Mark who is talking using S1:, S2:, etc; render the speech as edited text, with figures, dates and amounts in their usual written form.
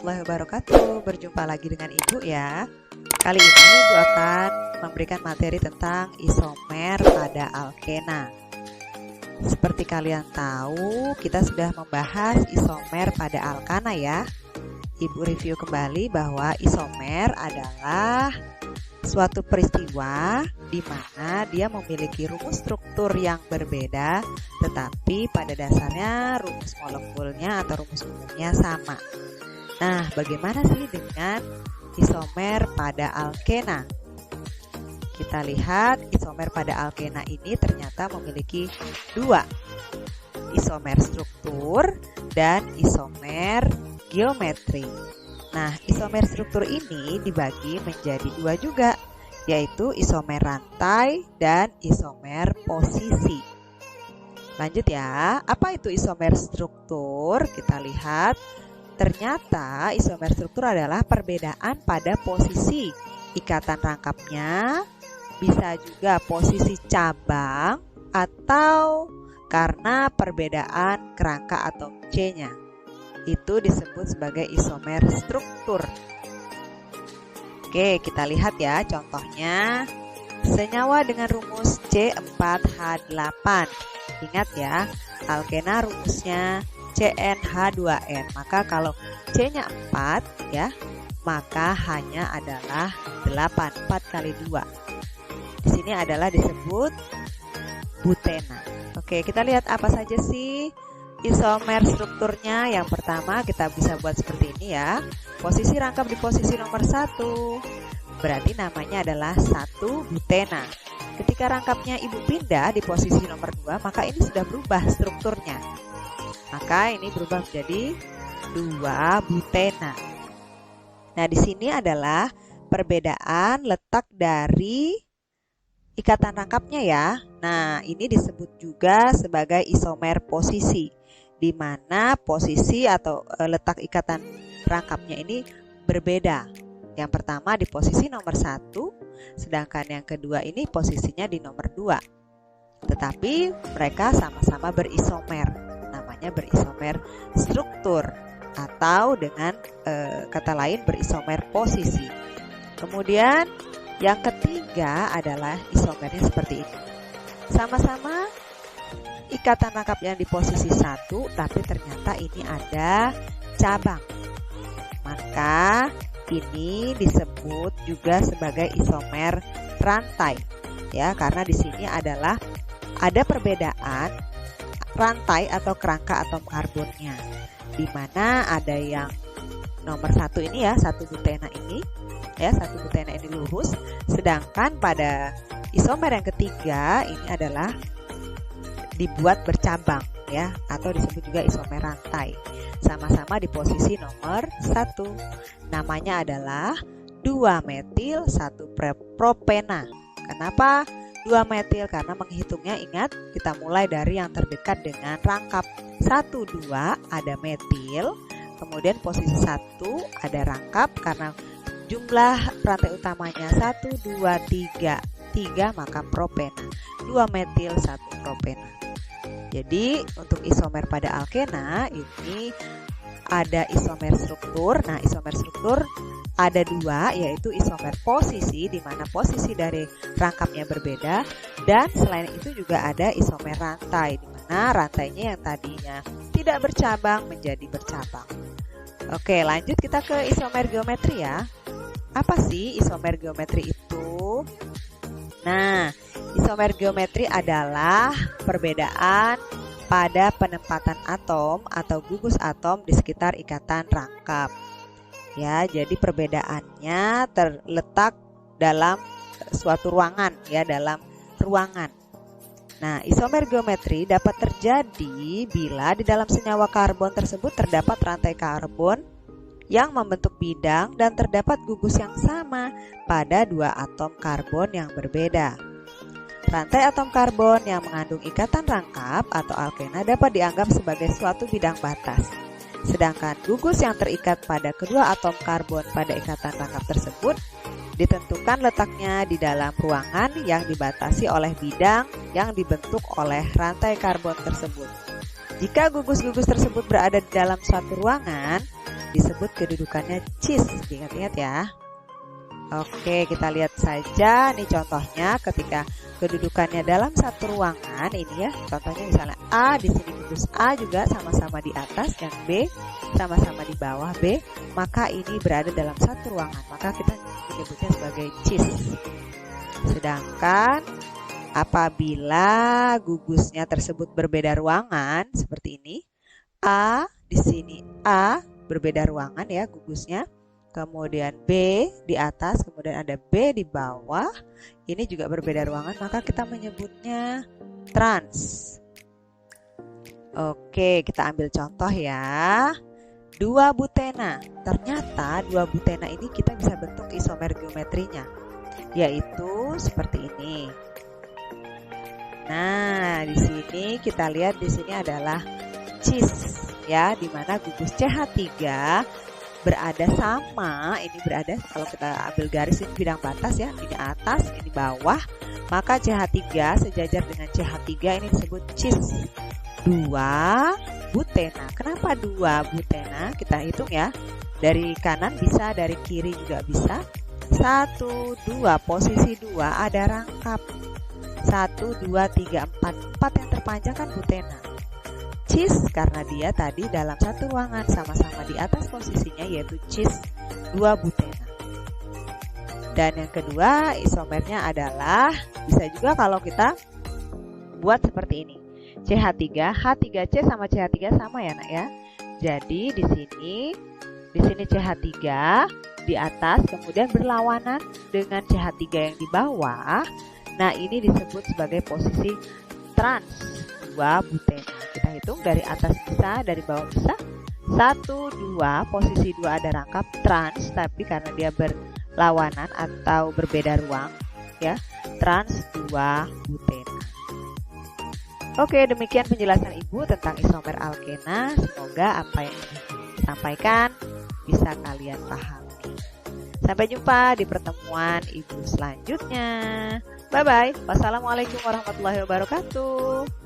S1: warahmatullahi wabarakatuh. Berjumpa lagi dengan Ibu ya. Kali ini Ibu akan memberikan materi tentang isomer pada alkena. Seperti kalian tahu, kita sudah membahas isomer pada alkana ya. Ibu review kembali bahwa isomer adalah suatu peristiwa di mana dia memiliki rumus struktur yang berbeda, tetapi pada dasarnya rumus molekulnya atau rumus umumnya sama. Nah, bagaimana sih dengan isomer pada alkena? Kita lihat isomer pada alkena ini ternyata memiliki dua, isomer struktur dan isomer geometri. Nah, isomer struktur ini dibagi menjadi dua juga, yaitu isomer rantai dan isomer posisi. Lanjut ya, apa itu isomer struktur? Kita lihat, ternyata isomer struktur adalah perbedaan pada posisi ikatan rangkapnya, bisa juga posisi cabang, atau karena perbedaan kerangka atom C-nya. Itu disebut sebagai isomer struktur. Oke, kita lihat ya contohnya. Senyawa dengan rumus C4H8. Ingat ya, alkena rumusnya CnH2n. Maka kalau C-nya 4 ya, maka hanya adalah 8, 4 kali 2. Di sini adalah disebut butena. Oke, kita lihat apa saja sih isomer strukturnya. Yang pertama kita bisa buat seperti ini ya. Posisi rangkap di posisi nomor 1, berarti namanya adalah 1 butena. Ketika rangkapnya Ibu pindah di posisi nomor 2, maka ini sudah berubah strukturnya. Maka ini berubah menjadi 2 butena. Nah, di sini adalah perbedaan letak dari ikatan rangkapnya ya. Nah, ini disebut juga sebagai isomer posisi, di mana posisi atau letak ikatan rangkapnya ini berbeda. Yang pertama di posisi nomor 1, sedangkan yang kedua ini posisinya di nomor 2. Tetapi mereka sama-sama berisomer, namanya berisomer struktur, atau dengan kata lain berisomer posisi. Kemudian yang ketiga adalah isomernya seperti ini. Sama-sama ikatan rangkapnya di posisi 1, tapi ternyata ini ada cabang. Maka ini disebut juga sebagai isomer rantai. Ya, karena di sini adalah ada perbedaan rantai atau kerangka atom karbonnya. Di mana ada yang nomor 1 ini ya, 1 butena ini. Ya, 1 butena ini lurus, sedangkan pada isomer yang ketiga ini adalah dibuat bercabang ya, atau disebut juga isomer rantai. Sama-sama di posisi nomor 1. Namanya adalah 2 metil 1 propena. Kenapa 2 metil? Karena menghitungnya ingat, kita mulai dari yang terdekat dengan rangkap 1, 2 ada metil, kemudian posisi 1 ada rangkap, karena jumlah rantai utamanya 1, 2, 3 maka propena. 2 metil 1 propena. Jadi untuk isomer pada alkena ini ada isomer struktur. Nah, isomer struktur ada 2, yaitu isomer posisi, di mana posisi dari rangkapnya berbeda, dan selain itu juga ada isomer rantai, di mana rantainya yang tadinya tidak bercabang menjadi bercabang. Oke, lanjut kita ke isomer geometri ya. Apa sih isomer geometri itu? Nah, isomer geometri adalah perbedaan pada penempatan atom atau gugus atom di sekitar ikatan rangkap. Ya, jadi perbedaannya terletak dalam suatu ruangan ya, dalam ruangan. Nah, isomer geometri dapat terjadi bila di dalam senyawa karbon tersebut terdapat rantai karbon yang membentuk bidang dan terdapat gugus yang sama pada 2 atom karbon yang berbeda. Rantai atom karbon yang mengandung ikatan rangkap atau alkena dapat dianggap sebagai suatu bidang batas. Sedangkan gugus yang terikat pada kedua atom karbon pada ikatan rangkap tersebut ditentukan letaknya di dalam ruangan yang dibatasi oleh bidang yang dibentuk oleh rantai karbon tersebut. Jika gugus-gugus tersebut berada di dalam suatu ruangan, disebut kedudukannya cis. Ingat-ingat ya. Oke, kita lihat saja nih contohnya ketika kedudukannya dalam satu ruangan ini ya. Contohnya misalnya A, di sini gugus A juga sama-sama di atas dan B sama-sama di bawah B, maka ini berada dalam satu ruangan. Maka kita menyebutnya sebagai cis. Sedangkan apabila gugusnya tersebut berbeda ruangan seperti ini, A di sini A berbeda ruangan ya gugusnya. Kemudian B di atas, kemudian ada B di bawah. Ini juga berbeda ruangan, maka kita menyebutnya trans. Oke, kita ambil contoh ya. 2 butena. Ternyata 2 butena ini kita bisa bentuk isomer geometrinya, yaitu seperti ini. Nah, di sini kita lihat di sini adalah cis ya, di mana gugus CH3 berada sama, ini berada kalau kita ambil garis ini bidang batas ya, ini atas, ini bawah, maka CH3 sejajar dengan CH3 ini disebut cis 2 butena. Kenapa 2 butena? Kita hitung ya, dari kanan bisa, dari kiri juga bisa. 1, 2, posisi 2 ada rangkap 1, 2, 3, 4 yang terpanjang kan butena. Cis karena dia tadi dalam satu ruangan sama-sama di atas posisinya, yaitu cis 2 butena. Dan yang kedua isomernya adalah bisa juga kalau kita buat seperti ini. CH3, H3C sama CH3 sama ya nak ya. Jadi di sini CH3 di atas kemudian berlawanan dengan CH3 yang di bawah. Nah, ini disebut sebagai posisi trans 2 butena. Kita hitung dari atas bisa, dari bawah bisa. 1, 2, posisi 2 ada rangkap trans, tapi karena dia berlawanan atau berbeda ruang ya, trans 2 butena. Oke, demikian penjelasan Ibu tentang isomer alkena. Semoga apa yang disampaikan bisa kalian pahami. Sampai jumpa di pertemuan Ibu selanjutnya. Bye-bye. Wassalamualaikum warahmatullahi wabarakatuh.